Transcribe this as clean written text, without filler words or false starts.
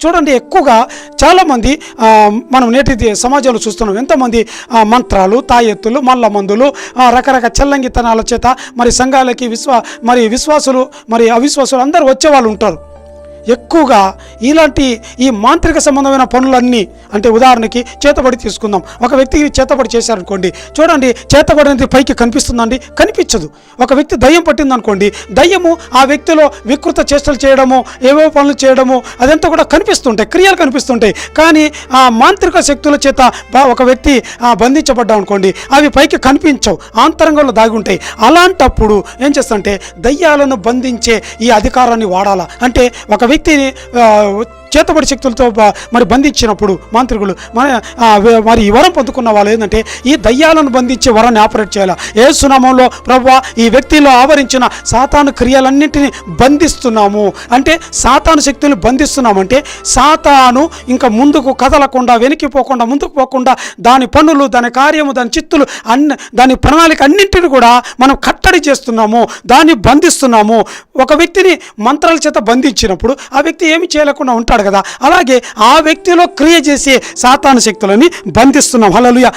చూడండి, ఎక్కువగా చాలామంది మనం నేటి సమాజంలో చూస్తున్నాం. ఎంతోమంది మంత్రాలు, తాయెత్తులు, మల్ల మందులు, రకరకాల చెల్లంగితనాల చేత మరి సంఘాలకి విశ్వాసులు మరి అవిశ్వాసులు అందరూ వచ్చేవాళ్ళు ఉంటారు. ఎక్కువగా ఇలాంటి ఈ మాంత్రిక సంబంధమైన పనులన్నీ, అంటే ఉదాహరణకి చేతబడి తీసుకుందాం. ఒక వ్యక్తికి చేతబడి చేశారనుకోండి, చూడండి, చేతబడి అనేది పైకి కనిపిస్తుందండి? కనిపించదు. ఒక వ్యక్తి దయ్యం పట్టిందనుకోండి, దయ్యము ఆ వ్యక్తిలో వికృత చేష్టలు చేయడము, ఏవో పనులు చేయడము, అదంతా కూడా కనిపిస్తుంటాయి, క్రియలు కనిపిస్తుంటాయి. కానీ ఆ మాంత్రిక శక్తుల చేత ఒక వ్యక్తి బంధించబడ్డా అనుకోండి, అవి పైకి కనిపించవు, ఆంతరంగంలో దాగి ఉంటాయి. అలాంటప్పుడు ఏం చేస్తుంటే దయ్యాలను బంధించే ఈ అధికారాన్ని వాడాలా. అంటే ఒక వ్యక్తిని చేతబడి శక్తులతో మరి బంధించినప్పుడు మాంత్రికులు మరి ఈ వరం పొందుకున్న వాళ్ళు ఏంటంటే ఈ దయ్యాలను బంధించే వరాన్ని ఆపరేట్ చేయాలి. యేసు నామములో ప్రభువా ఈ వ్యక్తిలో ఆవరించిన సాతాను క్రియలన్నింటినీ బంధిస్తున్నాము అంటే, సాతాను శక్తులు బంధిస్తున్నామంటే సాతాను ఇంకా ముందుకు కదలకుండా, వెనక్కిపోకుండా, ముందుకు పోకుండా దాని పనులు, దాని కార్యము, దాని చిత్తులు దాని ప్రణాళిక అన్నింటిని కూడా మనం కట్టడి చేస్తున్నాము, దాన్ని బంధిస్తున్నాము. ఒక వ్యక్తిని మంత్రాల చేత బంధించినప్పుడు ఆ వ్యక్తి ఏమి చేయలేకుండా ఉంటాడు కదా, అలాగే ఆ వ్యక్తిలో క్రియ చేసే సాతాను శక్తులని బంధిస్తున్నాం. హల్లెలూయా.